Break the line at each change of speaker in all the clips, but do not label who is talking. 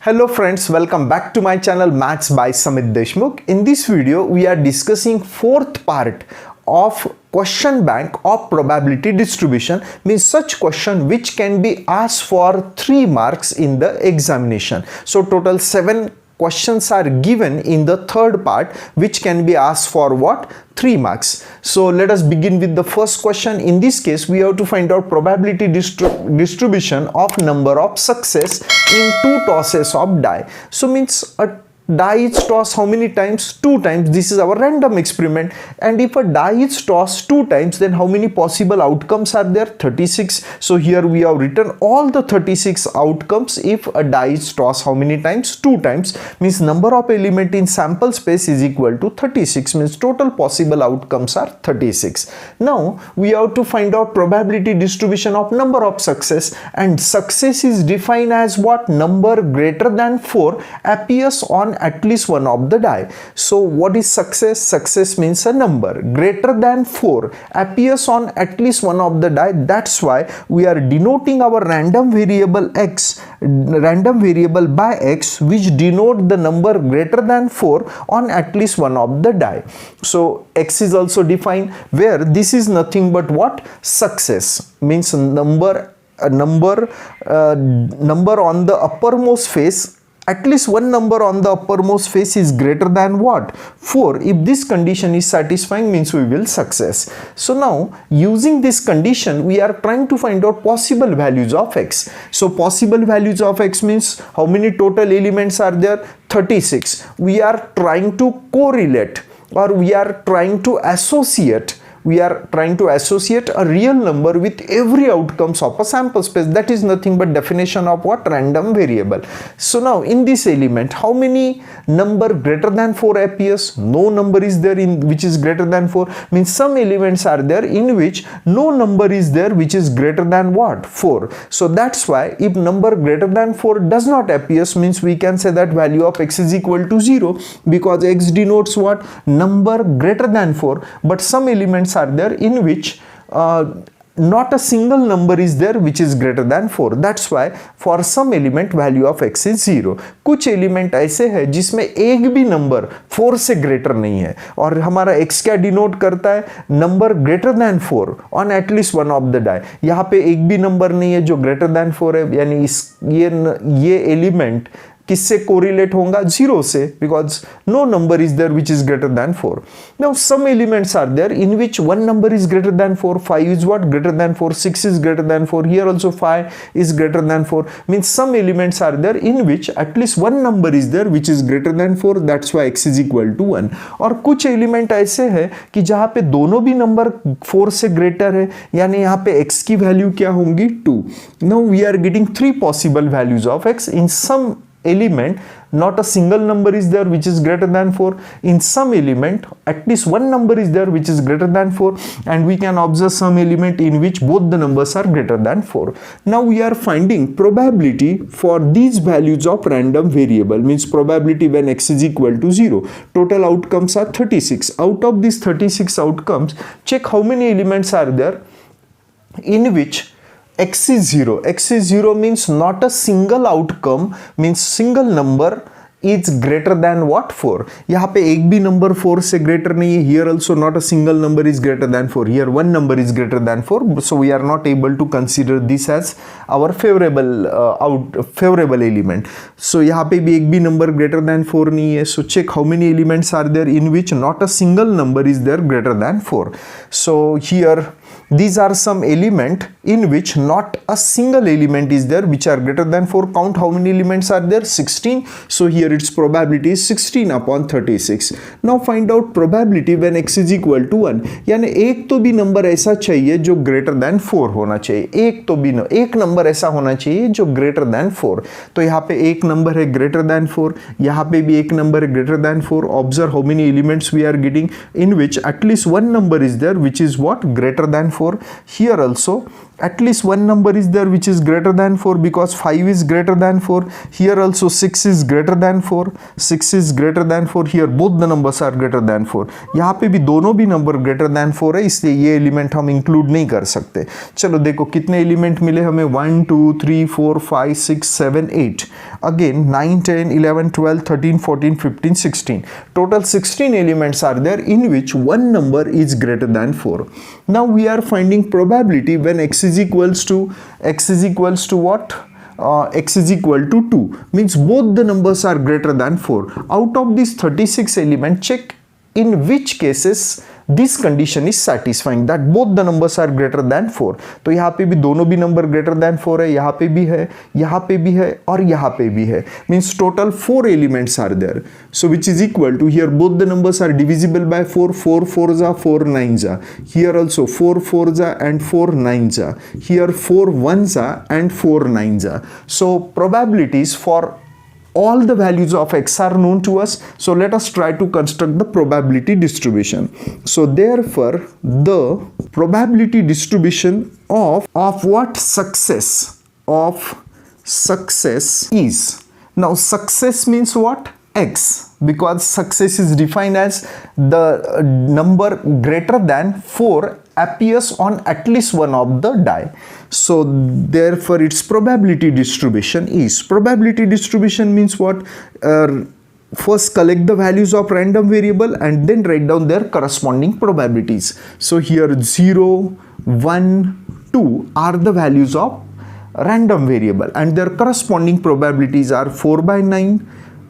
Hello friends, welcome back to my channel Maths by Samit Deshmukh. In this video, we are discussing fourth part of question bank of probability distribution, means such question which can be asked for 3 marks in the examination. So total 7 questions are given in the third part which can be asked for what? 3 marks. So let us begin with the first question. In this case, we have to find out probability distribution of number of success in 2 tosses of die. So means a die is tossed how many times? 2 times. This is our random experiment. And if a die is tossed 2 times, then how many possible outcomes are there? 36. So here we have written all the 36 outcomes if a die is tossed how many times? 2 times. Means number of element in sample space is equal to 36. Means total possible outcomes are 36. Now we have to find out probability distribution of number of success, and success is defined as what? Number greater than 4 appears on at least one of the die. So what is success? Success means a number greater than 4 appears on at least one of the die. That's why we are denoting our random variable x, random variable by x, which denote the number greater than 4 on at least one of the die. So x is also defined, where this is nothing but what? Success means number on the uppermost face. At least one number on the uppermost face is greater than what? 4. If this condition is satisfying, means we will success. So now using this condition, we are trying to find out possible values of x. So possible values of x means how many total elements are there? 36. We are trying to correlate, or we are trying to associate. We are trying to associate a real number with every outcomes of a sample space. That is nothing but definition of what? Random variable. So now in this element, how many number greater than 4 appears? No number is there in which is greater than 4. Means some elements are there in which no number is there which is greater than what? 4. So that's why if number greater than 4 does not appear, means we can say that value of x is equal to 0, because x denotes what? Number greater than 4. But some elements are there in which not a single number is there which is greater than 4. That's why for some element value of x is 0. कुछ element ऐसे है जिसमें एक भी number 4 से greater नहीं है, और हमारा x क्या डिनोट करता है? Number greater than 4 on at least one of the die. यहाँ पे एक भी नंबर नहीं है जो ग्रेटर देन 4 है, यानी ये एलिमेंट किससे कोरिलेट होगा? 0 से, because no number is there which is greater than 4. Now some elements are there in which one number is greater than 4. 5 is what? Greater than 4. 6 is greater than 4. Here also 5 is greater than 4. Means some elements are there in which at least one number is there which is greater than 4. That's why x is equal to 1. और कुछ element ऐसे है कि जहां पे दोनों भी number 4 से ग्रेटर है, यानी यहाँ पे x की वैल्यू क्या होंगी? 2. Now we are getting 3 possible values of x. In some element not a single number is there which is greater than 4. In some element at least one number is there which is greater than 4, and we can observe some element in which both the numbers are greater than 4. Now we are finding probability for these values of random variable, means probability when x is equal to 0. Total outcomes are 36. Out of these 36 outcomes, check how many elements are there in which x is 0. X is 0 means not a single outcome, means single number is greater than what? 4. यहाँ पे एक भी number 4 से greater नहीं है. Here also not a single number is greater than 4. Here one number is greater than 4. So we are not able to consider this as our favorable element. So यहाँ पे भी एक भी number greater than 4 नहीं है. So check how many elements are there in which not a single number is there greater than 4. So here these are some element in which not a single element is there which are greater than 4. Count how many elements are there? 16. So here its probability is 16 upon 36. Now find out probability when x is equal to 1. यानी एक तो भी number ऐसा चाहिए जो greater than 4 होना चाहिए. एक नंबर ऐसा होना चाहिए जो greater than 4. तो यहाँ पे एक नंबर है greater than 4. यहाँ पे भी एक नंबर है greater than 4. Observe how many elements we are getting in which at least one number is there which is what? Greater than 4. Here also at least one number is there which is greater than 4, because 5 is greater than 4. Here also 6 is greater than 4, 6 is greater than 4. Here both the numbers are greater than 4. यहाँ पे भी दोनों भी number greater than 4 है, इसलिए ये element हम include नहीं कर सकते. चलो देखो कितने एलिमेंट मिले हमें, 1 2 3 4 5 6 7 8. Again 9 10 11 12 13 14 15 16. Total 16 elements are there in which one number is greater than 4. Now we are finding probability when x is equals to what? X is equal to 2, means both the numbers are greater than 4. Out of these 36 elements, check in which cases this condition is satisfying, that both the numbers are greater than 4. तो यहाँ पे भी दोनों भी number greater than 4 है, यहाँ पे भी है, यहाँ पे भी है और यहाँ पे भी है, means total 4 elements are there. So which is equal to, here both the numbers are divisible by 4, 4 4s are 4 9s are, here also 4 4s are and 4 9s are, here 4 1s are and 4 9s are. So probabilities for all the values of x are known to us. So let us try to construct the probability distribution. So therefore the probability distribution of what? Success is, now success means what? X, because success is defined as the number greater than 4 appears on at least one of the die. So therefore its probability distribution is, probability distribution means what? First collect the values of random variable and then write down their corresponding probabilities. So here 0 1 2 are the values of random variable and their corresponding probabilities are 4 by 9,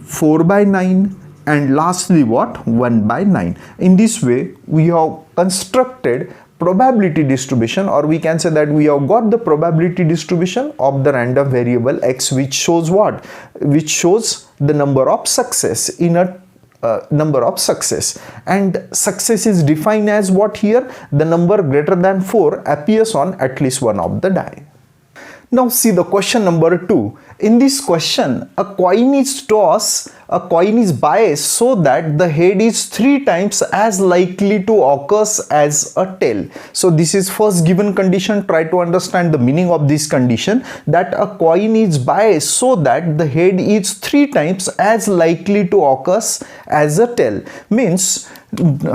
4 by 9 and lastly what? 1 by 9. In this way we have constructed probability distribution, or we can say that we have got the probability distribution of the random variable x, which shows what? Which shows the number of success in a number of success, and success is defined as what here? The number greater than 4 appears on at least one of the die. Now see the question number 2. In this question, a coin is tossed, a coin is biased so that the head is 3 times as likely to occur as a tail. So this is first given condition. Try to understand the meaning of this condition, that a coin is biased so that the head is 3 times as likely to occur as a tail. Means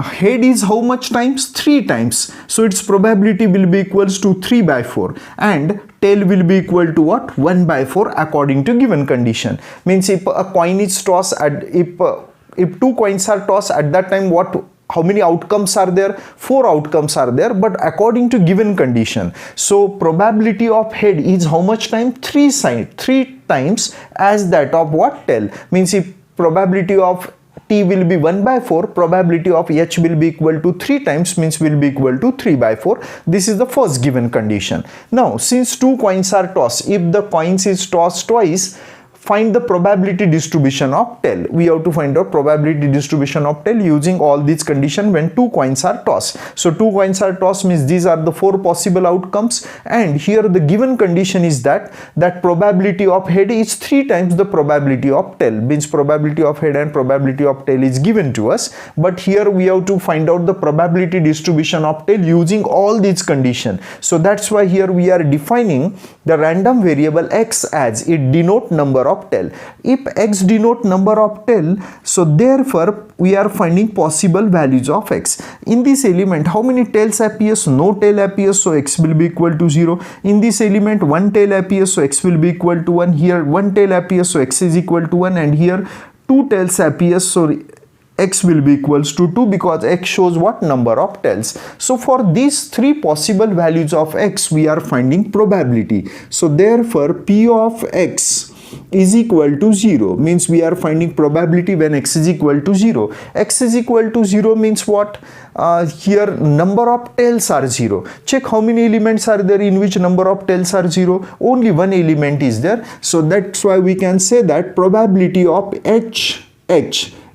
head is how much times? 3 times. So its probability will be equals to 3 by 4 and tail will be equal to what? 1 by 4 according to given condition. Means if a coin is tossed at, if 2 coins are tossed at that time, what? How many outcomes are there? 4 outcomes are there, but according to given condition. So probability of head is how much time? 3 times as that of what? Tail. Means if probability of t will be 1 by 4, probability of h will be equal to 3 times, means will be equal to 3 by 4. This is the first given condition. Now since 2 coins are tossed, if the coins is tossed twice, find the probability distribution of tail. We have to find out probability distribution of tail using all these conditions when 2 coins are tossed. So 2 coins are tossed means these are the 4 possible outcomes, and here the given condition is that probability of head is 3 times the probability of tail. Means probability of head and probability of tail is given to us, but here we have to find out the probability distribution of tail using all these conditions. So that's why here we are defining the random variable x as it denote number of tail. If x denote number of tail, so therefore we are finding possible values of x. In this element, how many tails appears? No tail appears, so x will be equal to 0. In this element, 1 tail appears, so x will be equal to 1. Here 1 tail appears, so x is equal to 1, and here 2 tails appears, so x will be equals to 2, because x shows what? Number of tails. So for these 3 possible values of x, we are finding probability. So therefore p of x is equal to 0, means we are finding probability when x is equal to 0. X is equal to 0 means what? Here number of tails are 0. Check how many elements are there in which number of tails are 0. Only one element is there. So that's why we can say that probability of h,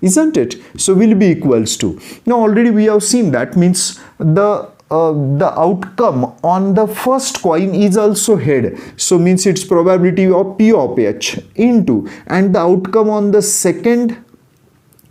isn't it? So will be equals to. Now already we have seen that, means the outcome on the first coin is also head, so means its probability of p of h into, and the outcome on the second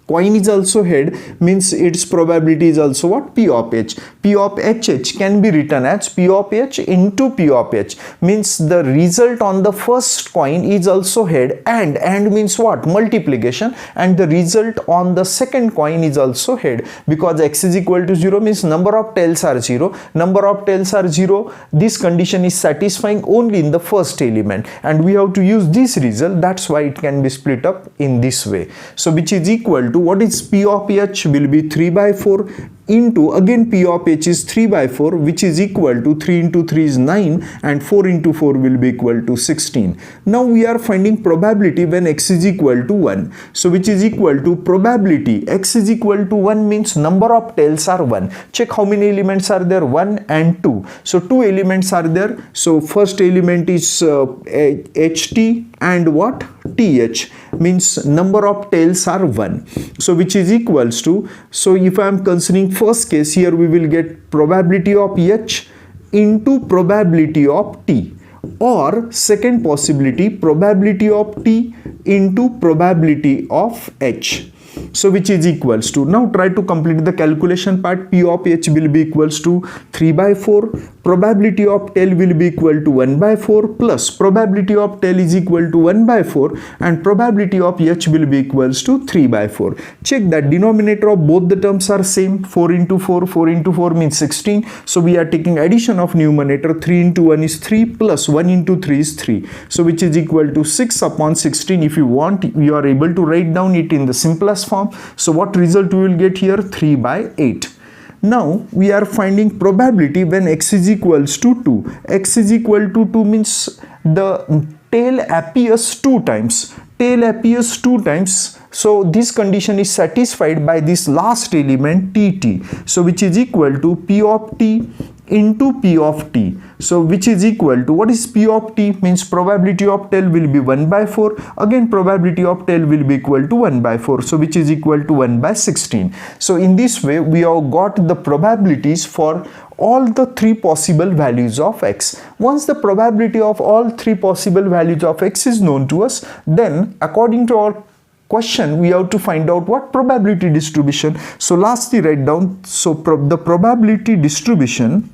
coin is also head, means its probability is also what? P of H. P of HH can be written as P of H into P of H, means the result on the first coin is also head, and means what? Multiplication, and the result on the second coin is also head, because X is equal to 0 means number of tails are 0. Number of tails are 0. This condition is satisfying only in the first element, and we have to use this result. That's why it can be split up in this way. So which is equal to, what is P of H will be 3 by 4 into, again P of H is 3 by 4, which is equal to 3 into 3 is 9, and 4 into 4 will be equal to 16. Now we are finding probability when X is equal to 1. So which is equal to probability X is equal to 1 means number of tails are 1. Check how many elements are there, 1 and 2. So 2 elements are there. So first element is HT and what? TH, means number of tails are 1. So which is equals to, so if I am considering first case, here we will get probability of H into probability of T, or second possibility probability of T into probability of H. So which is equals to, now try to complete the calculation part. P of H will be equals to 3 by 4, probability of tail will be equal to 1 by 4, plus probability of tail is equal to 1 by 4, and probability of H will be equals to 3 by 4. Check that denominator of both the terms are same. 4 into 4, 4 into 4 means 16. So we are taking addition of numerator. 3 into 1 is 3, plus 1 into 3 is 3. So which is equal to 6 upon 16. If you want, you are able to write down it in the simplest form. So what result we will get here? 3 by 8. Now we are finding probability when X is equals to 2. X is equal to 2 means the tail appears 2 times. Tail appears 2 times. So this condition is satisfied by this last element TT. So which is equal to P of T into P of T. So which is equal to, what is P of T? Means probability of tail will be 1 by 4. Again probability of tail will be equal to 1 by 4. So which is equal to 1 by 16. So in this way we have got the probabilities for all the 3 possible values of X. Once the probability of all 3 possible values of X is known to us, then according to our question we have to find out what probability distribution. So lastly write down, so the probability distribution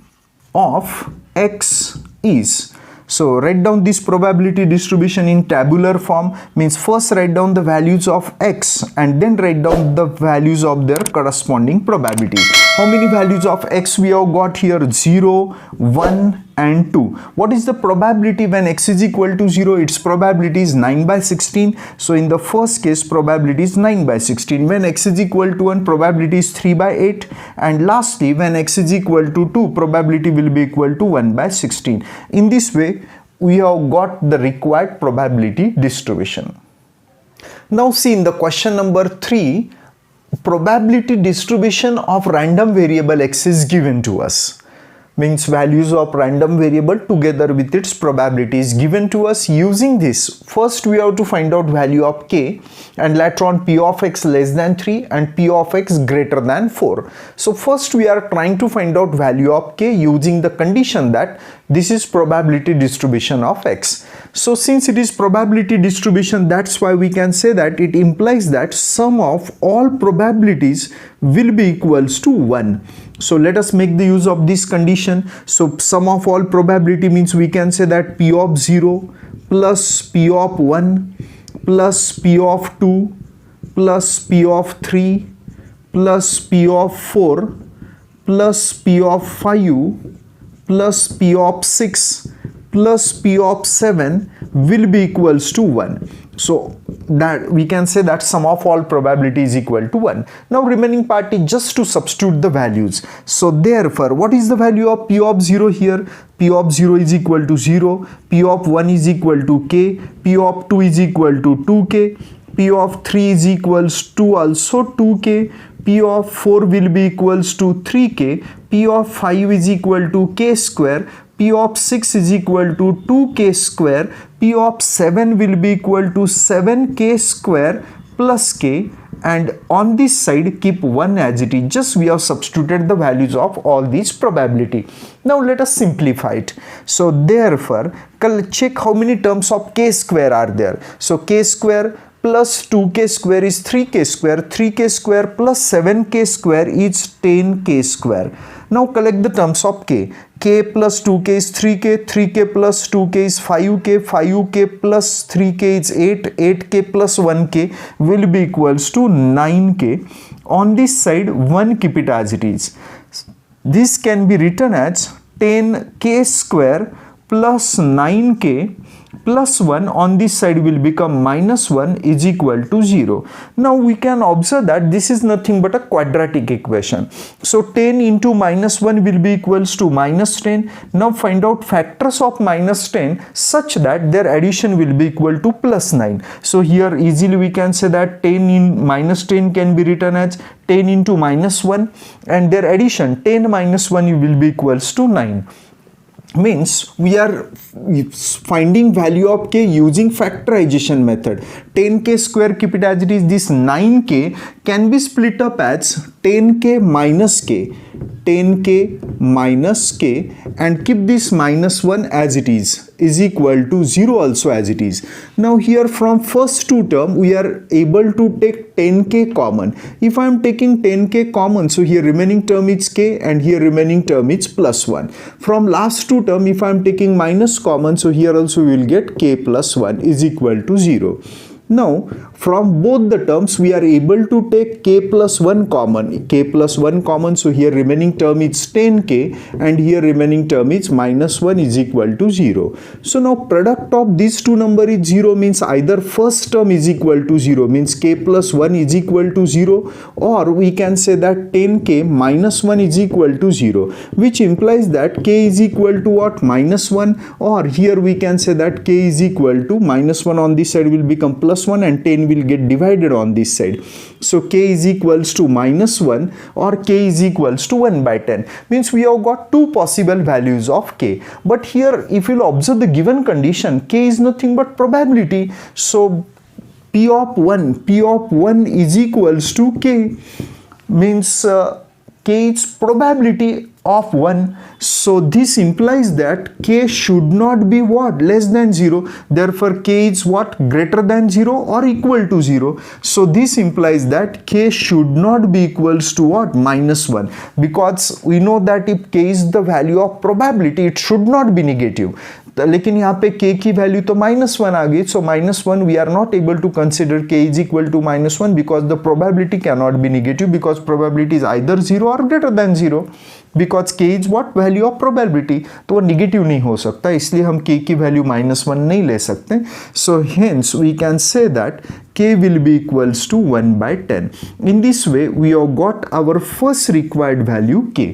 of X is, so write down this probability distribution in tabular form, means first write down the values of X and then write down the values of their corresponding probabilities. How many values of X we have got here? 0, 1 and 2. What is the probability when X is equal to 0? Its probability is 9 by 16. So in the first case probability is 9 by 16. When X is equal to 1, probability is 3 by 8. And lastly when X is equal to 2, probability will be equal to 1 by 16. In this way we have got the required probability distribution. Now see in the question number 3, probability distribution of random variable X is given to us. Means values of random variable together with its probability is given to us. Using this, first we have to find out value of K, and later on P of X less than 3 and P of X greater than 4. So first we are trying to find out value of K using the condition that this is probability distribution of X. So since it is probability distribution, that's why we can say that it implies that sum of all probabilities will be equals to 1. So let us make the use of this condition. So sum of all probability means we can say that P of 0 plus P of 1 plus P of 2 plus P of 3 plus P of 4 plus P of 5 plus P of 6 plus P of 7 will be equals to 1. So that we can say that sum of all probability is equal to 1. Now remaining part is just to substitute the values. So therefore what is the value of P of 0 here? P of 0 is equal to 0, P of 1 is equal to K, P of 2 is equal to 2K, P of 3 is equals to also 2K, P of 4 will be equals to 3K, P of 5 is equal to K square, P of 6 is equal to 2K square, P of 7 will be equal to 7K square plus K, and on this side keep 1 as it is. Just we have substituted the values of all these probability. Now let us simplify it. So therefore check how many terms of K square are there. So K square plus 2k square is 3k square. 3k square plus 7k square is 10k square. Now collect the terms of k. K plus 2k is 3k, 3k plus 2k is 5k, 5k plus 3k is 8, 8k plus 1k will be equals to 9k. On this side, 1 keep it as it is. This can be written as 10k square plus 9k plus 1 on this side will become minus 1 is equal to 0. Now we can observe that this is nothing but a quadratic equation. So 10 into minus 1 will be equals to minus 10. Now find out factors of minus 10 such that their addition will be equal to plus 9. So here easily we can say that 10 in minus 10 can be written as 10 into minus 1 and their addition 10 minus 1 will be equals to 9. Means we are finding value of k using factorization method. 10k square, keep it as it is. This 9k can be split up as 10k minus k, 10k minus k, and keep this minus 1 as it is equal to 0 also as it is. Now here from first two term we are able to take 10k common. If I am taking 10k common, so here remaining term is k and here remaining term is plus 1. From last two term, if I am taking minus common, so here also we will get k plus 1 is equal to 0. Now from both the terms we are able to take k plus 1 common, k plus 1 common, so here remaining term is 10k and here remaining term is minus 1 is equal to 0. So now product of these two number is 0, means either first term is equal to 0, means k plus 1 is equal to 0, or we can say that 10k minus 1 is equal to 0, which implies that k is equal to what? Minus 1, or here we can say that k is equal to minus 1 on this side will become plus 1 and 10 will get divided on this side. So k is equals to minus 1 or k is equals to 1 by 10. Means we have got two possible values of k. But here if you will observe the given condition, k is nothing but probability. So p of 1 is equals to k, means k is probability of 1. So this implies that k should not be what? Less than 0. Therefore k is what? Greater than 0 or equal to 0. So this implies that k should not be equals to what? Minus 1. Because we know that if k is the value of probability, it should not be negative. लेकिन यहाँ पे k की value तो -1 आ गई. So -1 we are not able to consider k is equal to -1 because the probability can not be negative because probability is either 0 और greater than 0. Because k is what? Value of probability. तो वो negative नहीं हो सकता, इसलिए हम k की value -1 नहीं ले सकते. So hence we can say that k will be equals to 1 by 10. In this way we have got our first required value k.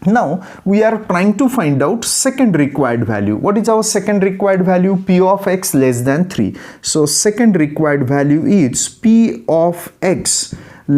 Now we are trying to find out second required value. What is our second required value? P of x less than 3. So second required value is P of x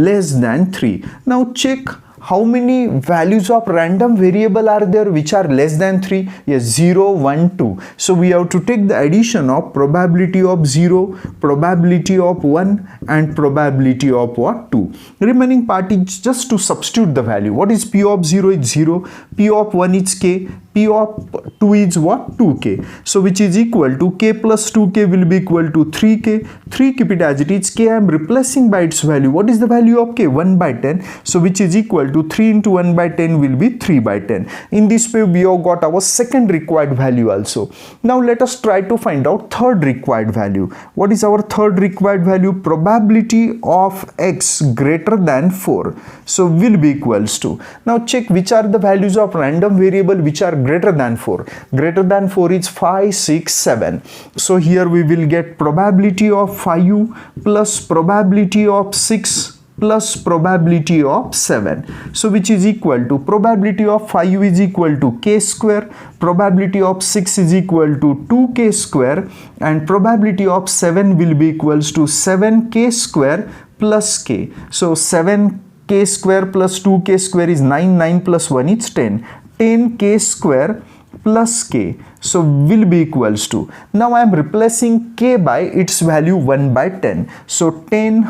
less than 3. Now check how many values of random variable are there which are less than 3? Yes, 0, 1, 2. So we have to take the addition of probability of 0, probability of 1 and probability of what? 2. Remaining part is just to substitute the value. What is P of 0? Is 0. P of 1 is k. P of 2 is what? 2k. So which is equal to k plus 2k will be equal to 3k. 3 keep it as it is. K I am replacing by its value. What is the value of k? 1 by 10. So which is equal to 3 into 1 by 10 will be 3 by 10. In this way we have got our second required value also. Now let us try to find out third required value. What is our third required value? Probability of x greater than 4. So will be equals to. Now check which are the values of random variable which are greater than 4. Greater than 4 is 5, 6, 7. So here we will get probability of 5 plus probability of 6 plus probability of 7. So which is equal to probability of 5 is equal to k square, probability of 6 is equal to 2k square, and probability of 7 will be equals to 7k square plus k. So 7k square plus 2k square is 9, 9 plus 1 is 10. 10k square plus k, so will be equals to, now I am replacing k by its value 1 by 10. So 10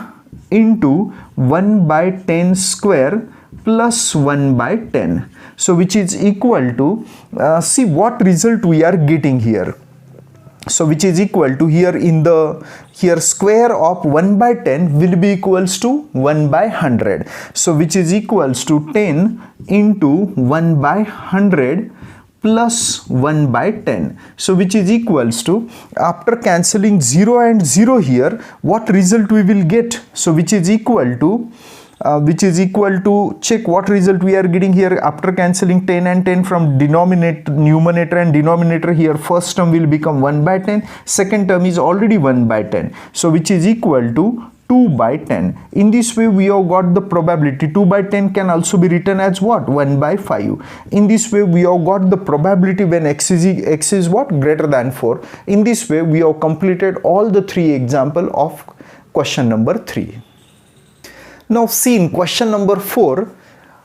into 1 by 10 square plus 1 by 10. So which is equal to, see what result we are getting here. So which is equal to here square of 1 by 10 will be equals to 1 by 100. So which is equals to 10 into 1 by 100 plus 1 by 10. So which is equals to, after cancelling 0 and 0 here, what result we will get? So which is equal to check what result we are getting here after cancelling 10 and 10 from numerator and denominator. Here first term will become 1 by 10, second term is already 1 by 10, so which is equal to 2 by 10. In this way we have got the probability. 2 by 10 can also be written as what? 1 by 5. In this way we have got the probability when x is what? Greater than 4. In this way we have completed all the 3 example of question number 3. Now see in question number 4,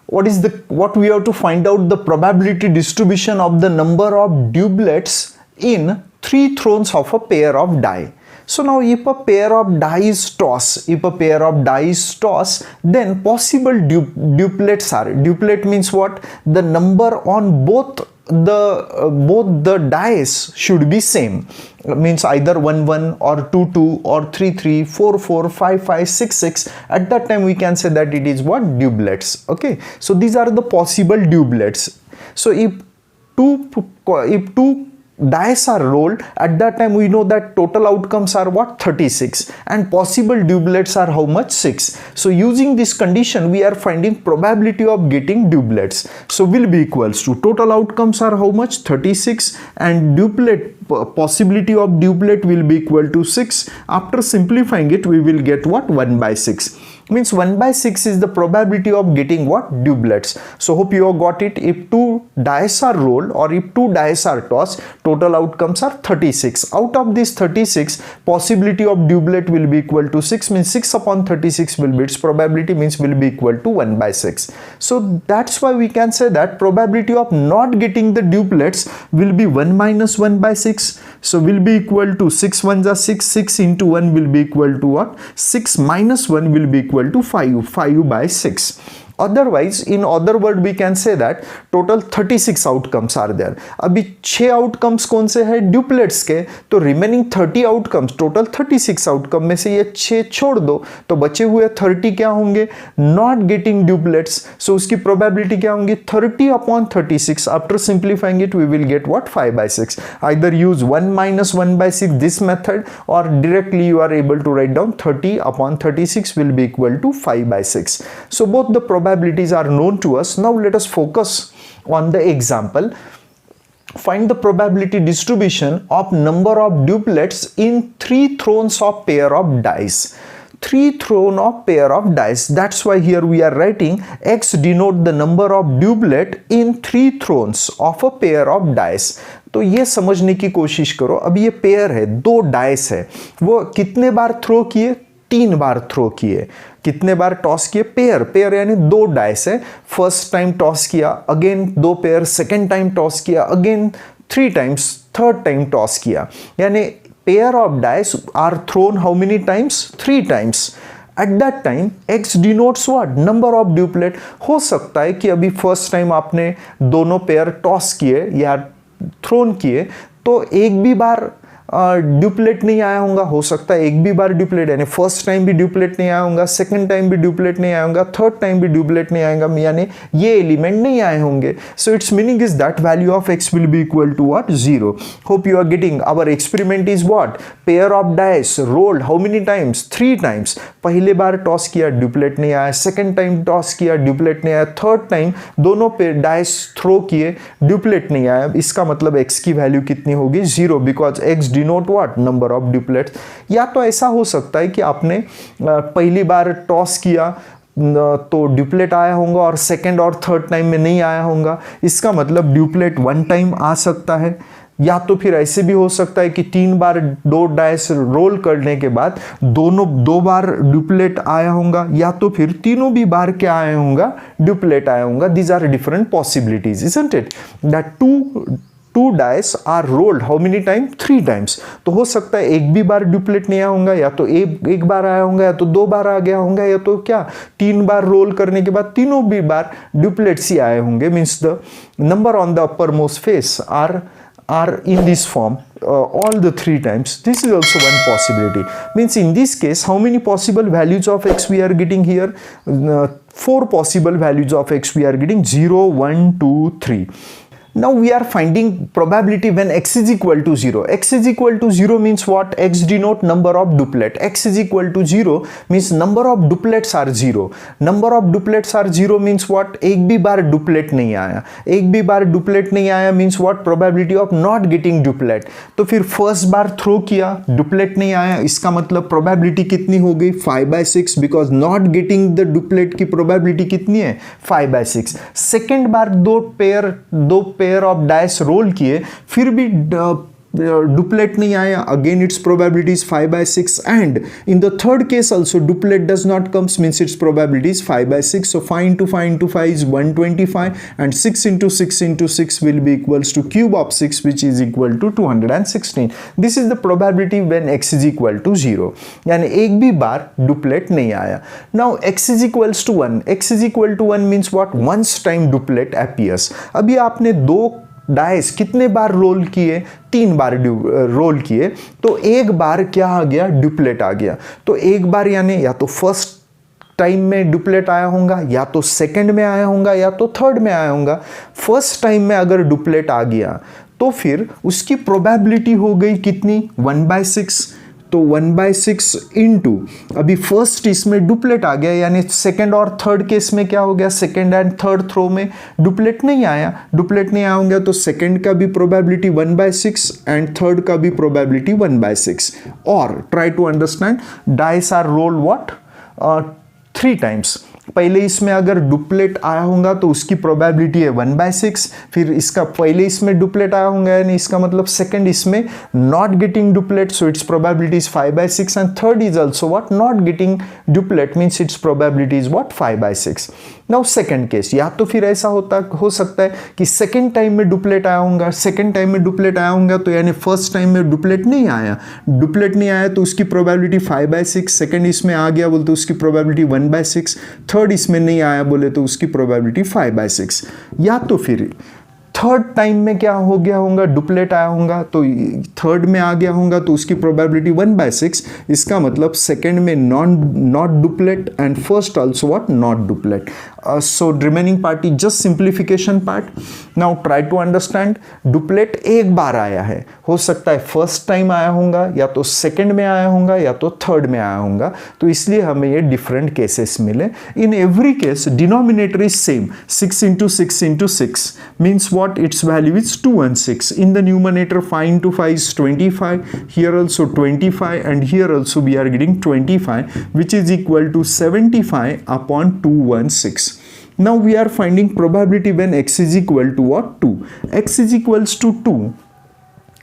what we have to find out the probability distribution of the number of doublets in 3 throws of a pair of die. So now if a pair of die is tossed, then possible doublets are, duplet means what? The number on both the dice should be same, means either 1 1 or 2 2 or 3 3 4 4 5 5 6 6. At that time we can say that it is what? Doublets. Okay, so these are the possible doublets. So if two dice are rolled, at that time we know that total outcomes are what? 36, and possible doublets are how much? 6. So using this condition we are finding probability of getting doublets. So will be equals to, total outcomes are how much? 36, and possibility of doublet will be equal to 6. After simplifying it we will get what? 1 by 6. Means 1 by 6 is the probability of getting what? Doublets. So hope you have got it. If 2 dice are rolled or if 2 dice are tossed, total outcomes are 36. Out of this 36, possibility of doublet will be equal to 6, means 6 upon 36 will be its probability, means will be equal to 1 by 6. So that's why we can say that probability of not getting the doublets will be 1 minus 1 by 6. So will be equal to 6 1s are 6, 6 into 1 will be equal to what? 6 minus 1 will be equal to 5 by 6. Otherwise, in other word we can say that total 36 outcomes are there. अभी 6 outcomes कौन से हैं? Doublets के. तो remaining 30 outcomes, total 36 outcome में से ये 6 छोड़ दो तो बचे हुए 30 क्या होंगे? Not getting doublets. So उसकी probability क्या होंगी? 30 upon 36. After simplifying it we will get what? 5 by 6. Either use 1 minus 1 by 6 this method, or directly you are able to write down 30 upon 36 will be equal to 5 by 6. So both the probabilities are known to us. Now let us focus on the example. Find the probability distribution of number of doublets in 3 throws of pair of dice. 3 thrown of pair of dice. That's why here we are writing x denote the number of doublet in 3 throws of a pair of dice. तो ये समझने की कोशिश करो. अभी ये pair है, 2 dice है, वो कितने बार थ्रो किए? 3 बार थ्रो किए. कितने बार टॉस किए? पेयर यानी 2 डाइस है. फर्स्ट टाइम टॉस किया, again 2 pair, second time toss किया, again 3 times, third time toss किया. यानी pair of dice are thrown how many times? 3 times. At that time x denotes what? Number of duplet. हो सकता है कि अभी first time आपने दोनों पेयर टॉस किए या थ्रोन किए तो एक भी बार ड्यूप्लेट नहीं आया होगा. हो सकता है एक भी बार ड्यूप्लेट, यानी फर्स्ट टाइम भी ड्यूप्लेट नहीं आया होगा, सेकंड टाइम भी ड्यूप्लेट नहीं आया होगा, थर्ड टाइम भी ड्यूप्लेट नहीं आएगा, यानी ये एलिमेंट नहीं आए होंगे. So it's meaning is that value of x will be equal to what? 0. Hope you are getting. Our experiment is what? Pair of dice rolled how many times? 3 times. पहले बार toss किया, duplet नहीं आया, second time toss किया, duplet नहीं आया, third time दोनों पे डाइस थ्रो किए, ड्यूप्लेट नहीं आया. इसका मतलब x की वैल्यू कितनी होगी? 0, because x denote what? Number of duplets. या तो ऐसा हो सकता है कि आपने पहली बार टॉस किया तो ड्यूप्लेट आया होगा और सेकंड और थर्ड टाइम में नहीं आया होगा. इसका मतलब ड्यूप्लेट 1 टाइम आ सकता है. या तो फिर ऐसे भी हो सकता है कि 3 बार 2 डाइस रोल करने के बाद दोनों 2 बार ड्यूप्लेट आया होगा, या तो फिर तीनों भी बार क्या आया होगा? ड्यूप्लेट आया होगा. These are different possibilities, isn't it? That two dice are rolled how many time? 3 times. तो हो सकता है एक भी बार ड्यूप्लेट नहीं आया होगा, या तो एक बार आया होगा, या तो 2 बार आ गया होगा, या तो क्या 3 बार रोल करने के बाद तीनों भी बार ड्यूप्लेट्स ही आए होंगे. Means the number on the upper most face are are in this form, all the 3 times, this is also one possibility. Means in this case, how many possible values of x we are getting here? 4 possible values of x we are getting, 0, 1, 2, 3. Now we are finding probability when x is equal to 0. X is equal to 0 means what? X denote number of duplet. X is equal to 0 means number of duplets are 0. Number of duplets are 0 means what? एक भी बार duplet नहीं आया. एक भी बार duplet नहीं आया means what? Probability of not getting duplet. तो फिर first बार throw किया, duplet नहीं आया, इसका मतलब probability कितनी हो गई? 5/6, because not getting the duplet की probability कितनी है? 5/6. Second बार दो पेयर ऑफ डाइस रोल किए, फिर भी डुप्लेट नहीं आया, again it's probability is 5/6, and in the third case also duplet does not comes, means it's probability is 5/6. So 5 into 5 is 125, and 6 into 6 into 6 will be equals to cube of 6, which is equal to 216. This is the probability when x is equal to 0, यानी एक भी बार duplet नहीं आया. Now x is equals to 1. x is equal to 1 means what? Once time duplet appears. अभी आपने दो dice कितने बार role किए? 3 बार रोल किए, तो एक बार क्या आ गया? डुप्लेट आ गया. तो एक बार यानी या तो फर्स्ट टाइम में डुप्लेट आया होगा, या तो सेकंड में आया होगा, या तो थर्ड में आया होगा. फर्स्ट टाइम में अगर डुप्लेट आ गया तो फिर उसकी प्रोबेबिलिटी हो गई कितनी? 1/6. तो 1/6 इंटू, अभी फर्स्ट इसमें डुप्लेट आ गया, यानी सेकंड और थर्ड केस में क्या हो गया? सेकंड एंड थर्ड थ्रो में डुप्लेट नहीं आया. डुप्लेट नहीं आया होगा तो सेकंड का भी प्रोबेबिलिटी 1/6 एंड थर्ड का भी प्रोबेबिलिटी 1/6. और try to understand, dice are roll what? 3 times. पहले इसमें अगर डुप्लेट आया होगा तो उसकी प्रोबेबिलिटी है 1/6, फिर इसका पहले इसमें डुप्लेट आया होगा, यानी इसका मतलब सेकंड इसमें not getting duplet, so it's probability is 5/6, and third is also what? Not getting duplet, means it's probability is what? 5/6. Now second case, या तो फिर ऐसा हो सकता है कि सेकंड टाइम में डुप्लेट आया होगा, सेकंड टाइम में डुप्लेट आया होगा तो यानी फर्स्ट टाइम में डुप्लेट नहीं आया, डुप्लेट नहीं आया तो उसकी प्रोबेबिलिटी 5/6, सेकंड इसमें आ गया बोलते उसकी प्रोबेबिलिटी 1/6, थर्ड इसमें नहीं आया बोले तो उसकी प्रोबेबिलिटी 5/6. या तो फिर थर्ड टाइम में क्या हो गया होगा? डुप्लेट आया होगा, तो थर्ड में आ गया होगा तो उसकी प्रोबेबिलिटी 1/6. इसका मतलब सेकंड में not duplet and first also what? Not duplet. So remaining part is just simplification part. Now try to understand. Duplet एक बार आया है, हो सकता है फर्स्ट टाइम आया होगा, या तो सेकंड में आया होगा, या तो थर्ड में आया होगा, तो इसलिए हमें ये डिफरेंट केसेस मिले. In every case denominator is same, 6 into 6 into 6 means what? Its value is 216. In the numerator 5 into 5 is 25, here also 25, and here also we are getting 25, which is equal to 75 upon 216. Now we are finding probability when x is equal to what? 2. x is equals to 2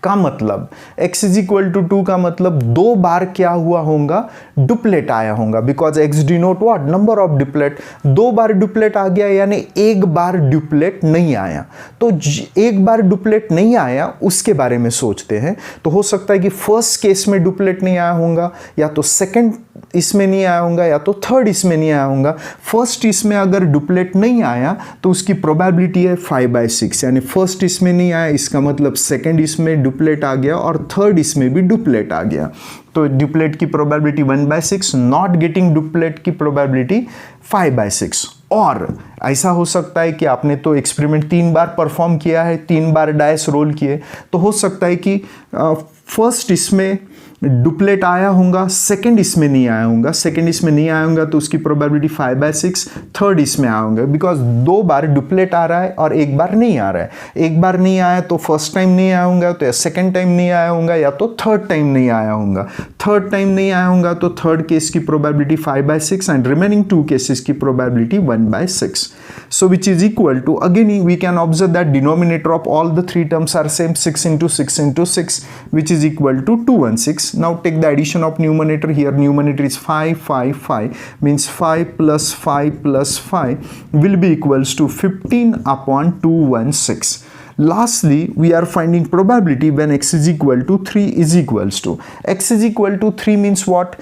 का मतलब, x is equal to 2 का मतलब 2 बार क्या हुआ होगा? Duplet आया होगा, because x denote what? Number of duplet. 2 बार डुप्लेट आ गया, यानी एक बार डुप्लेट नहीं आया. तो एक बार डुप्लेट नहीं आया उसके बारे में सोचते हैं. तो हो सकता है कि फर्स्ट केस में डुप्लेट नहीं आया होगा, या तो सेकंड इसमें नहीं आया होगा, या तो थर्ड इसमें नहीं आया होगा. फर्स्ट इसमें अगर डुप्लेट नहीं आया तो उसकी प्रोबेबिलिटी है 5/6, यानी फर्स्ट इसमें नहीं आया, इसका मतलब सेकंड इसमें डुप्लेट आ गया और थर्ड इसमें भी डुप्लेट आ गया. तो डुप्लेट की प्रोबेबिलिटी 1/6, नॉट गेटिंग डुप्लेट की प्रोबेबिलिटी 5/6. और ऐसा हो सकता है कि आपने तो एक्सपेरिमेंट 3 बार परफॉर्म किया है, 3 बार डाइस रोल किए, तो हो सकता है कि फर्स्ट इसमें डुप्लेट आया होगा, सेकंड इसमें नहीं आया होगा, सेकंड इसमें नहीं आया होगा तो उसकी प्रोबेबिलिटी 5/6, थर्ड इसमें आया होगा, बिकॉज 2 बार डुप्लेट आ रहा है और एक बार नहीं आ रहा है. एक बार नहीं आया तो फर्स्ट टाइम नहीं आया होगा, तो या सेकंड टाइम नहीं आया होगा, या तो थर्ड टाइम नहीं आया होगा. थर्ड टाइम नहीं आया होगा तो थर्ड केस की प्रोबेबिलिटी 5/6 एंड रिमेनिंग 2 केसेस की probability 1/6. So which is equal to, again we can observe that denominator of all the 3 terms are same, 6 into 6 into 6, which is equal to 216. Now take the addition of numerator. Here numerator is 5, 5, 5, means 5 plus 5 plus 5 will be equals to 15 upon 216. Lastly, we are finding probability when x is equal to 3 is equals to. X is equal to 3 means what?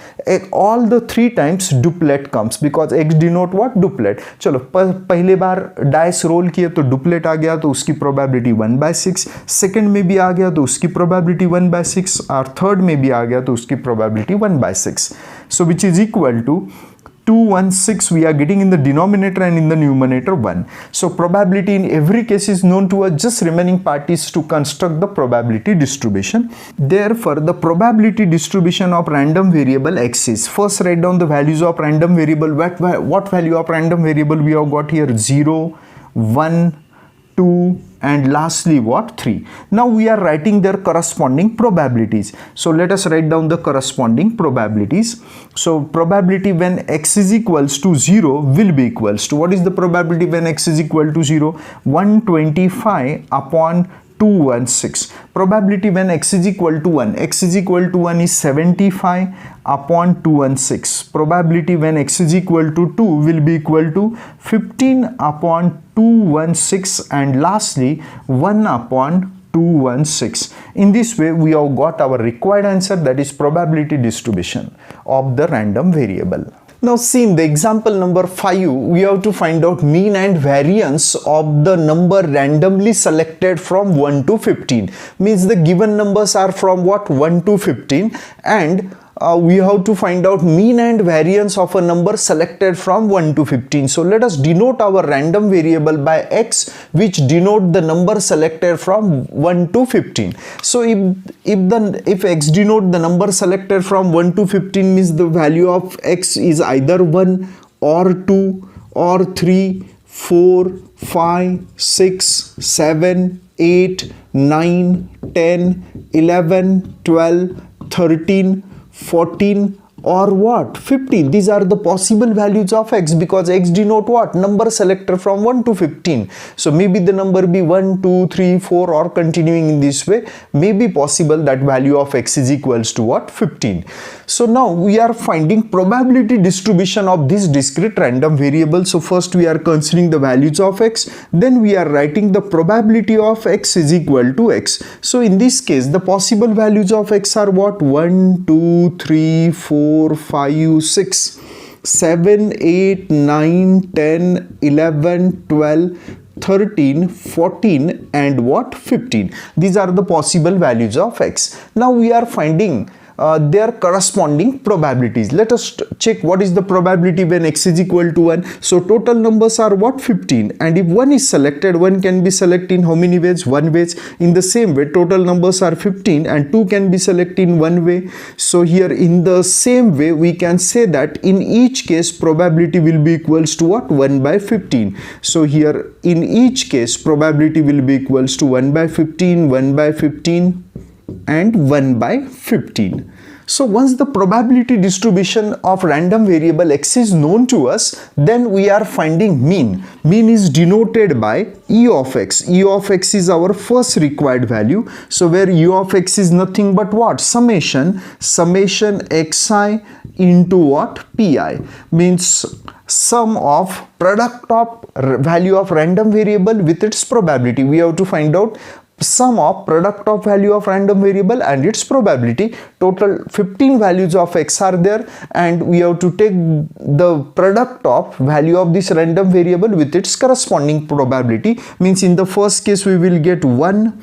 All the 3 times duplet comes because x denote what? Duplet. चलो पहले बार dice role किए तो duplet आ गया तो उसकी probability 1/6, second में भी आ गया तो उसकी प्रोबेबिलिटी 1/6 और थर्ड में भी आ गया तो उसकी probability 1/6. So which is equal to 216 we are getting in the denominator and in the numerator 1. So probability in every case is known to us. Just remaining part is to construct the probability distribution. Therefore, the probability distribution of random variable x is, first write down the values of random variable. What value of random variable we have got here? 0, 1, 2 and lastly what? 3. Now we are writing their corresponding probabilities. So let us write down the corresponding probabilities. So probability when x is equals to 0 will be equals to, what is the probability when x is equal to 0? 125 upon 216. Probability when x is equal to 1, x is equal to 1 is 75 upon 216. Probability when x is equal to 2 will be equal to 15 upon 216 and lastly 1 upon 216. In this way we have got our required answer, that is probability distribution of the random variable. Now see in the example number 5 we have to find out mean and variance of the number randomly selected from 1 to 15. Means the given numbers are from what? 1 to 15 and we have to find out mean and variance of a number selected from 1 to 15. So let us denote our random variable by x, which denote the number selected from 1 to 15. So if x denote the number selected from 1 to 15 means the value of x is either 1 or 2 or 3, 4, 5, 6, 7, 8, 9, 10, 11, 12, 13, 14 or what? 15. These are the possible values of x because x denote what? Number selected from 1 to 15. So maybe the number be 1, 2, 3, 4 or continuing in this way. May be possible that value of x is equals to what? 15. So now we are finding probability distribution of this discrete random variable. So first we are considering the values of x, then we are writing the probability of x is equal to x. So in this case the possible values of x are what? 1, 2, 3, 4, 5, 6, 7, 8, 9, 10, 11, 12, 13, 14 and what? 15. These are the possible values of x. Now we are finding their corresponding probabilities. Let us check what is the probability when x is equal to 1. So total numbers are what? 15, and if 1 is selected, 1 can be selected in how many ways? 1 ways. In the same way total numbers are 15 and 2 can be selected in 1 way. So here in the same way we can say that in each case probability will be equals to what? 1 by 15. So here in each case probability will be equals to 1 by 15, 1 by 15 and 1 by 15. So once the probability distribution of random variable x is known to us, then we are finding mean. Mean is denoted by e of x. E of x is our first required value. So where u of x is nothing but what? Summation xi into what? Pi. Means sum of product of value of random variable with its probability. We have to find out sum of product of value of random variable and its probability. Total 15 values of x are there and we have to take the product of value of this random variable with its corresponding probability. Means in the first case we will get 1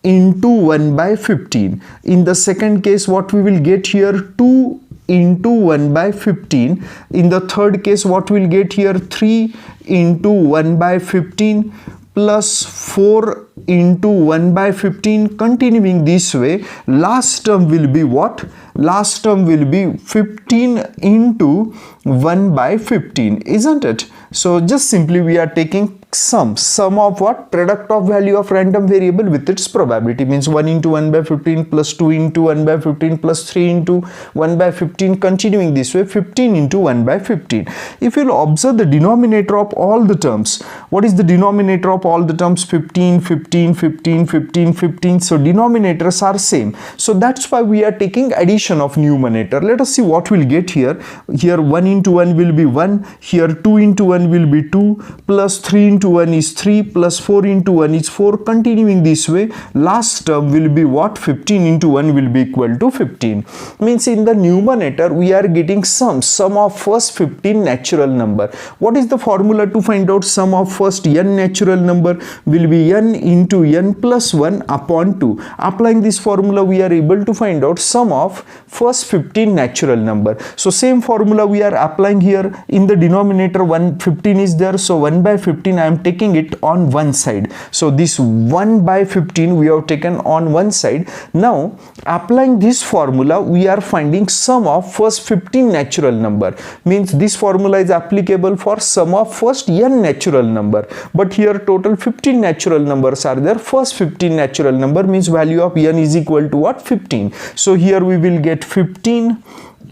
into 1 by 15. In the second case what we will get here? 2 into 1 by 15. In the third case what we will get here? 3 into 1 by 15 plus 4 into 1 by 15. Continuing this way, last term will be what? Last term will be 15 into 1 by 15, isn't it? So just simply we are taking sum of what? Product of value of random variable with its probability. Means 1 into 1 by 15 plus 2 into 1 by 15 plus 3 into 1 by 15. Continuing this way, 15 into 1 by 15. If you will observe the denominator of all the terms, what is the denominator of all the terms? 15, 15, 15, 15, 15. So denominators are same. So that's why we are taking addition of numerator. Let us see what we'll get here. Here 1 into 1 will be 1. Here 2 into 1 will be 2 plus 3 into into 1 is 3 plus 4 into 1 is 4. Continuing this way, last term will be what? 15 into 1 will be equal to 15. Means in the numerator we are getting sum of first 15 natural number. What is the formula to find out sum of first n natural number? Will be n into n plus 1 upon 2. Applying this formula we are able to find out sum of first 15 natural number. So same formula we are applying here. In the denominator 15 is there, so 1 by 15 I am taking it on one side. So this 1 by 15 we have taken on one side. Now applying this formula we are finding sum of first 15 natural number. Means this formula is applicable for sum of first n natural number, but here total 15 natural numbers are there. First 15 natural number means value of n is equal to what? 15. So here we will get 15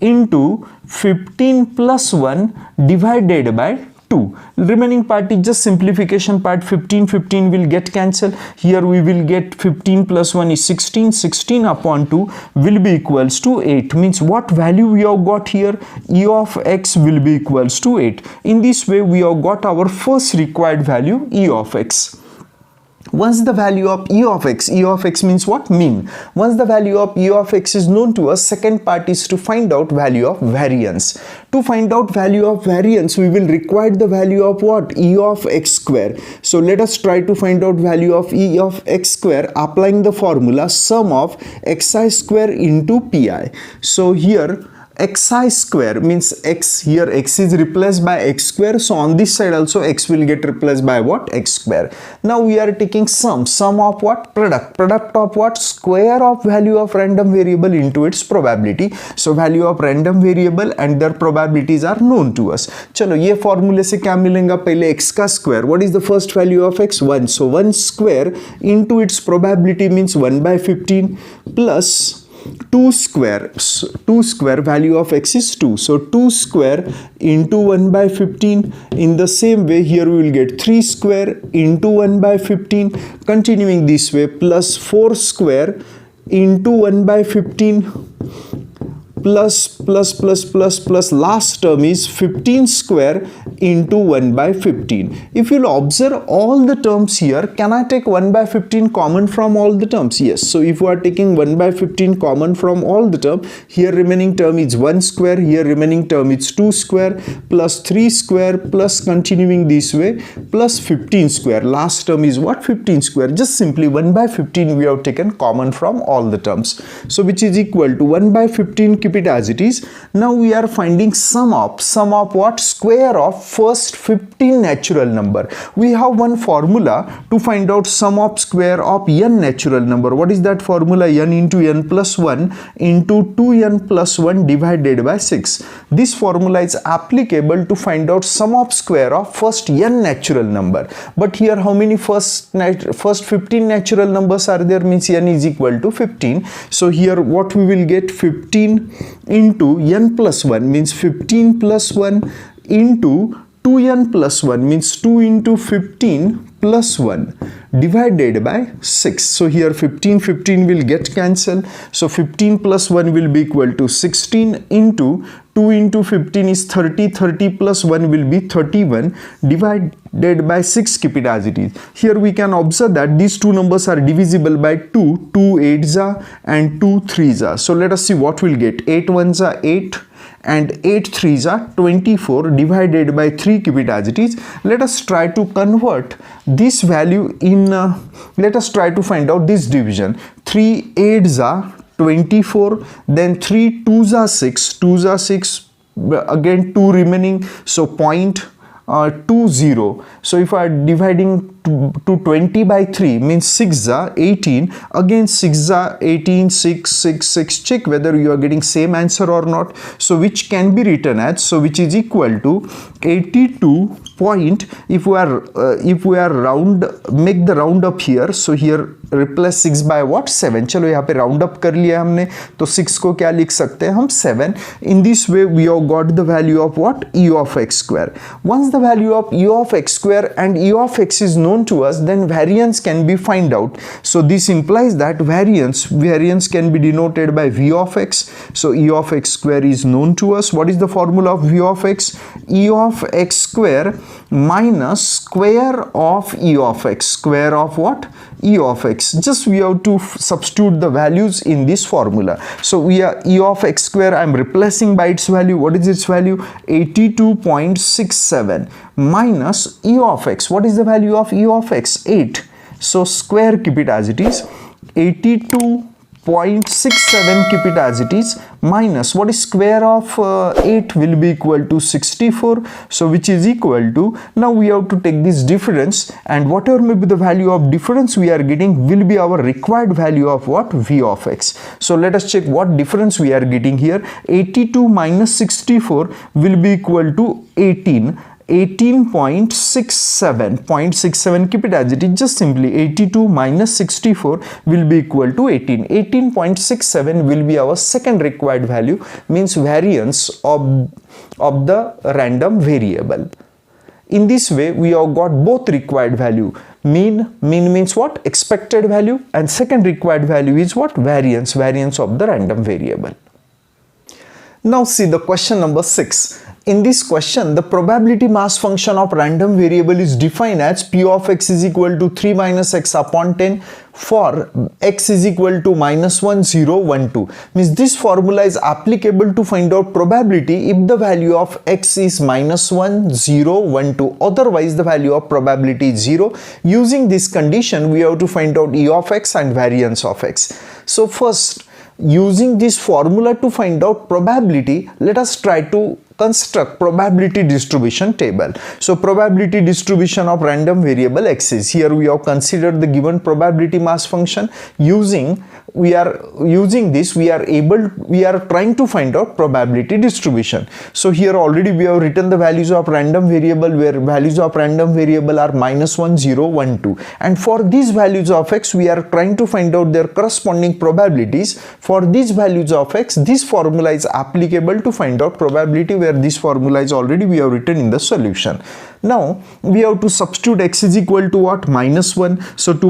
into 15 plus 1 divided by 2. Remaining part is just simplification part. 15 will get cancelled. Here we will get 15 plus 1 is 16. 16 upon 2 will be equals to 8. Means what value we have got here? E of x will be equals to 8. In this way we have got our first required value, E of x. Once the value of E of x means what? Mean. Once the value of E of x is known to us, second part is to find out value of variance. To find out value of variance, we will require the value of what? E of x square. So let us try to find out value of E of x square applying the formula sum of xi square into pi. So here xi square means x, here x is replaced by x square, so on this side also x will get replaced by what? X square. Now we are taking sum of what? Product of what? Square of value of random variable into its probability. So value of random variable and their probabilities are known to us. चलो ये formula से क्या मिलेगा? पहले x का square. What is the first value of x? 1. So 1 square into its probability means 1 by 15 plus 2 square value of x is 2, so 2 square into 1 by 15. In the same way here we will get 3 square into 1 by 15. Continuing this way, plus 4 square into 1 by 15 plus last term is 15 square into 1 by 15. If you will observe all the terms here, can I take 1 by 15 common from all the terms? Yes. So if you are taking 1 by 15 common from all the term, here remaining term is 1 square, here remaining term is 2 square plus 3 square plus continuing this way plus 15 square. Last term is what? 15 square. Just simply 1 by 15 we have taken common from all the terms. So which is equal to 1 by 15, keep it as it is. Now we are finding sum of what? Square of first 15 natural number. We have one formula to find out sum of square of n natural number. What is that formula? N into n plus 1 into 2n plus 1 divided by 6. This formula is applicable to find out sum of square of first n natural number. But here how many first 15 natural numbers are there? Means n is equal to 15. So here what we will get? 15 into n plus 1 means 15 plus 1 into 2n plus 1 means 2 into 15 plus 1 divided by 6. So here 15 will get cancelled. So 15 plus 1 will be equal to 16 into 2 into 15 is 30. 30 plus 1 will be 31 divided by 6. Keep it as it is. Here we can observe that these two numbers are divisible by 2. 2 8s are and 2 3s are. So let us see what we'll get. 8 1s are 8 and 8 3s are 24 divided by 3. Keep it as it is. Let us try to convert this value in let us try to find out this division. 3 8s are 24, then 3 2s are 6, 2s are 6, again 2 remaining, so 0.20. So if I are dividing to 20 by 3 means 6 are 18, again 6 are 18, 6. Check whether you are getting same answer or not. So which can be written as, so which is equal to 82 point. If we are round, make the round up here. So here replace 6 by what? 7. चलो यहाँ पे round up कर लिया हमने, तो 6 को क्या लिख सकते हैं हम? 7. In this way we have got the value of what? E of x square. Once the value of E of x square and E of x is known to us, then variance can be find out. So this implies that variance can be denoted by V of x. So E of x square is known to us. What is the formula of V of x? E of x square minus square of e of x. Square of what? E of x. Just we have to substitute the values in this formula. So we are e of x square, I am replacing by its value. What is its value? 82.67 minus e of x. What is the value of e of x? 8. So square, keep it as it is. 82.67, keep it as it is, minus what is square of 8 will be equal to 64. So which is equal to, now we have to take this difference, and whatever may be the value of difference we are getting will be our required value of what? V of x. So let us check what difference we are getting here. 82 minus 64 will be equal to 18. 18.67, keep it as it is, just simply 82 minus 64 will be equal to 18. 18.67 will be our second required value, means variance of the random variable. In this way we have got both required value. Mean means what? Expected value, and second required value is what? Variance of the random variable. Now see the question number 6. In this question, the probability mass function of random variable is defined as p of x is equal to 3 minus x upon 10 for x is equal to minus 1, 0, 1, 2. Means this formula is applicable to find out probability if the value of x is minus 1, 0, 1, 2. Otherwise, the value of probability is 0. Using this condition, we have to find out e of x and variance of x. So first, using this formula to find out probability, let us try to construct probability distribution table. So probability distribution of random variable x is, here we have considered the given probability mass function. We are trying to find out probability distribution. So here already we have written the values of random variable, where values of random variable are minus 1, 0, 1, 2, and for these values of x we are trying to find out their corresponding probabilities. For these values of x, this formula is applicable to find out probability, where this formula is already we have written in the solution. Now we have to substitute x is equal to what? Minus 1. So to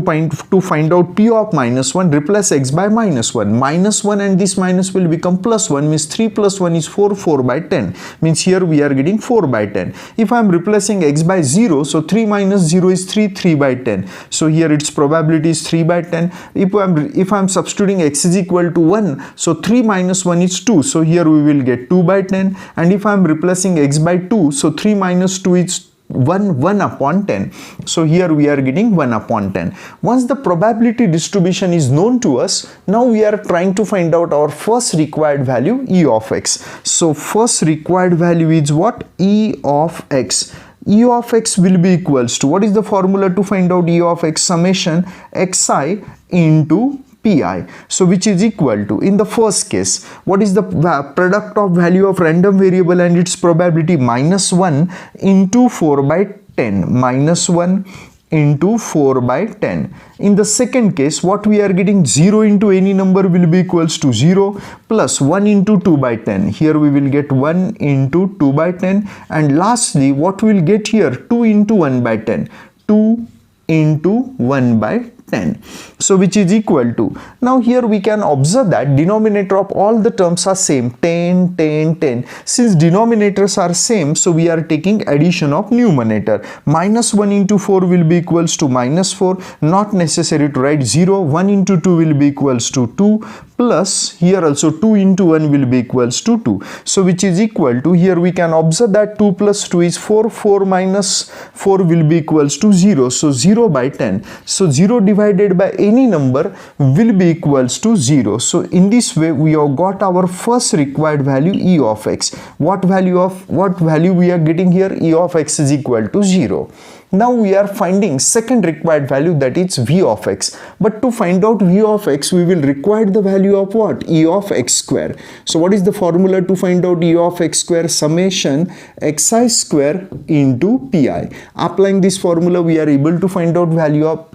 find out p of minus 1, replace x by minus 1. Minus 1 and this minus will become plus 1, means 3 plus 1 is 4, 4 by 10. Means here we are getting 4 by 10. If I am replacing x by 0, so 3 minus 0 is 3, 3 by 10. So here its probability is 3 by 10. If I am substituting x is equal to 1, so 3 minus 1 is 2. So here we will get 2 by 10. And if I am replacing x by 2, so 3 minus 2 is 1 upon 10. So here we are getting 1 upon 10. Once the probability distribution is known to us, now we are trying to find out our first required value, e of x. So first required value is what? E of x. E of x will be equals to, what is the formula to find out e of x? Summation xi into pi. So which is equal to, in the first case, what is the product of value of random variable and its probability? Minus 1 into 4 by 10. Minus 1 into 4 by 10. In the second case, what we are getting? 0 into any number will be equals to 0 plus 1 into 2 by 10. Here we will get 1 into 2 by 10. And lastly, what we will get here? 2 into 1 by 10. 2 into 1 by 10. So which is equal to, now here we can observe that denominator of all the terms are same, 10, 10, 10. Since denominators are same, so we are taking addition of numerator. Minus 1 into 4 will be equals to minus 4. Not necessary to write 0. 1 into 2 will be equals to 2, plus here also 2 into 1 will be equals to 2. So which is equal to, here we can observe that 2 plus 2 is 4. 4 minus 4 will be equals to 0. So 0 by 10. So 0 divided by any number will be equals to 0. So in this way we have got our first required value, e of x. What value we are getting here? E of x is equal to 0. Now we are finding second required value, that is v of x. But to find out v of x, we will require the value of what? E of x square. So what is the formula to find out e of x square? Summation xi square into pi. Applying this formula, we are able to find out value of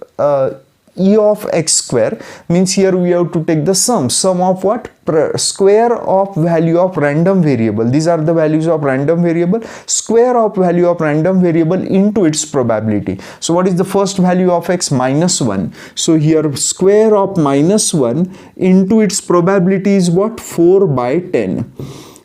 e of x square. Means here we have to take the sum of what? Square of value of random variable. These are the values of random variable. Square of value of random variable into its probability. So what is the first value of x? Minus 1. So here square of minus 1 into its probability is what? 4 by 10.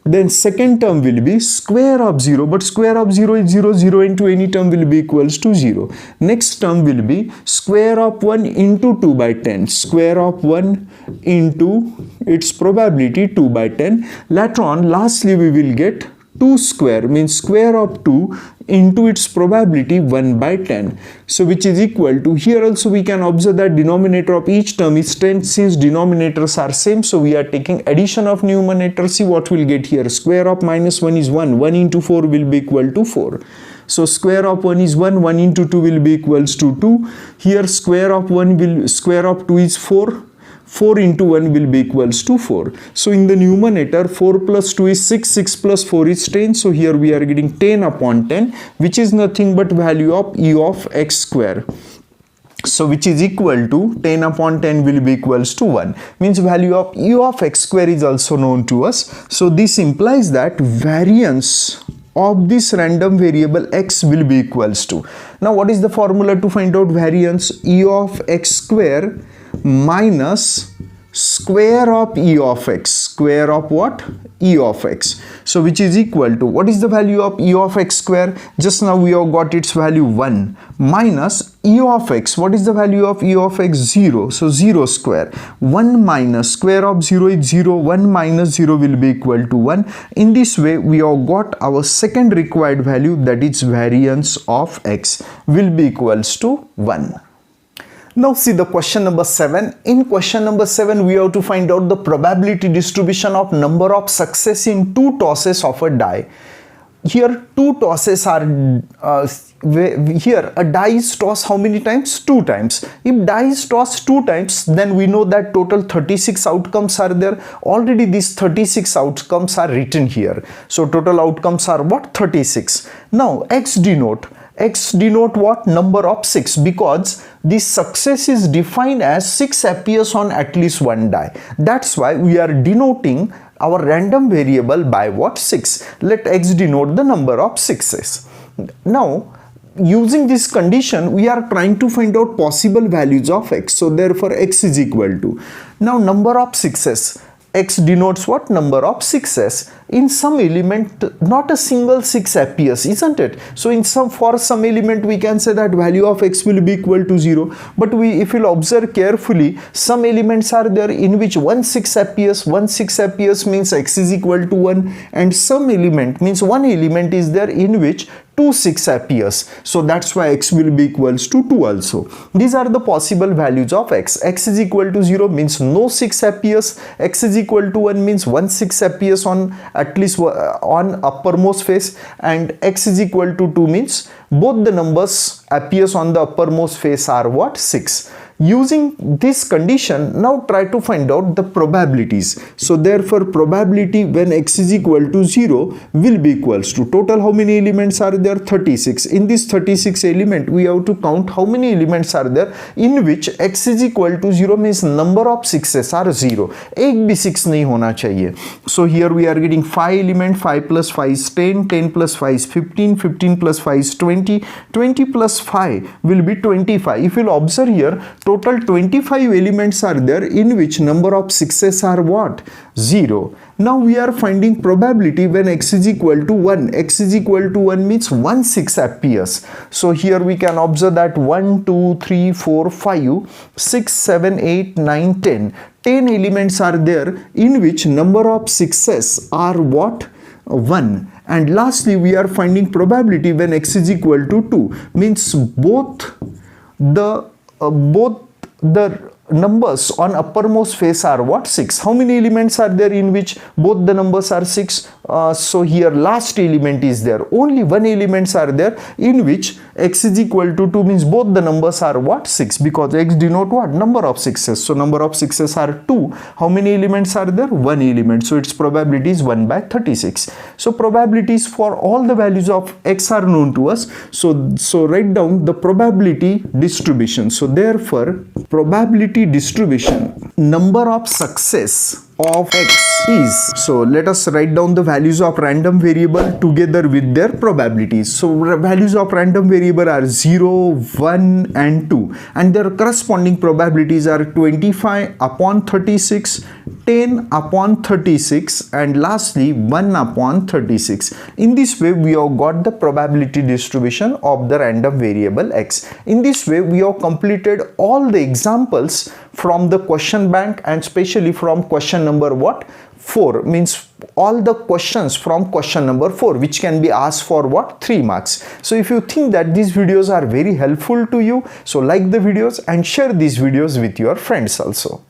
Then second term will be square of 0, but square of 0 is 0, 0 into any term will be equals to 0. Next term will be square of 1 into 2 by 10, square of 1 into its probability 2 by 10. Later on, lastly we will get 2 square, means square of 2 into its probability 1 by 10. So which is equal to, here also we can observe that denominator of each term is 10 since denominators are same. So we are taking addition of numerator. See what we'll get here. Square of minus 1 is 1. 1 into 4 will be equal to 4. So square of 1 is 1. 1 into 2 will be equals to 2. Here square of 2 is 4. 4 into 1 will be equals to 4. So in the numerator, 4 plus 2 is 6, 6 plus 4 is 10. So here we are getting 10 upon 10, which is nothing but value of e of x square. So which is equal to 10 upon 10 will be equals to 1. Means value of e of x square is also known to us. So this implies that variance of this random variable x will be equals to. Now what is the formula to find out variance? E of x square minus square of e of x. Square of what? E of x. So which is equal to, what is the value of e of x square? Just now we have got its value 1 minus e of x. What is the value of e of x? 0. So 0 square. 1 minus square of 0 is 0. 1 minus 0 will be equal to 1. In this way we have got our second required value, that is variance of x will be equals to 1. Now see the question number 7. In question number 7, we have to find out the probability distribution of number of success in 2 tosses of a die. Here 2 tosses are, here a die is tossed how many times? 2 times. If die is tossed 2 times, then we know that total 36 outcomes are there. Already these 36 outcomes are written here. So total outcomes are what? 36. Now x denote what? Number of 6, because this success is defined as 6 appears on at least one die. That's why we are denoting our random variable by what? 6. Let x denote the number of 6s. Now using this condition we are trying to find out possible values of x. So therefore x is equal to, now number of 6s. X denotes what? Number of 6s. In some element not a single 6 appears, isn't it? So in for some element we can say that value of x will be equal to 0. But if you'll observe carefully, some elements are there in which 1 6 appears. 1 6 appears means x is equal to 1, and some element means one element is there in which 2 6 appears. So that's why x will be equals to 2 also. These are the possible values of x. X is equal to 0 means no 6 appears. X is equal to 1 means 1 6 appears on at least on uppermost face, and x is equal to 2 means both the numbers appears on the uppermost face are what? 6. Using this condition, now try to find out the probabilities. So therefore probability when x is equal to 0 will be equals to, total how many elements are there? 36. In this 36 element we have to count how many elements are there in which x is equal to 0 means number of 6s are 0. एक भी 6 नहीं होना चाहिए. So here we are getting 5 element. 5 plus 5 is 10. 10 plus 5 is 15. 15 plus 5 is 20. 20 plus 5 will be 25. If you will observe here, total 25 elements are there in which number of 6s are what? 0. Now we are finding probability when x is equal to 1. X is equal to 1 means 1 6 appears. So here we can observe that 1 2 3 4 5 6 7 8 9 10. 10 elements are there in which number of 6s are what? 1. And lastly we are finding probability when x is equal to 2 means both the numbers on uppermost face are what? 6. How many elements are there in which both the numbers are 6? So here last element is there. Only one elements are there in which x is equal to 2 means both the numbers are what? 6, because x denote what? Number of 6s. So number of 6s are 2. How many elements are there? One element. So its probability is 1 by 36. So probabilities for all the values of x are known to us. So write down the probability distribution. So therefore probability distribution, number of success of x is. So let us write down the values of random variable together with their probabilities. So values of random variable are 0, 1 and 2, and their corresponding probabilities are 25 upon 36, 10 upon 36 and lastly 1 upon 36. In this way we have got the probability distribution of the random variable x. In this way we have completed all the examples from the question bank, and especially from question number what? 4, means all the questions from question number 4 which can be asked for what? 3 marks. So if you think that these videos are very helpful to you, so like the videos and share these videos with your friends also.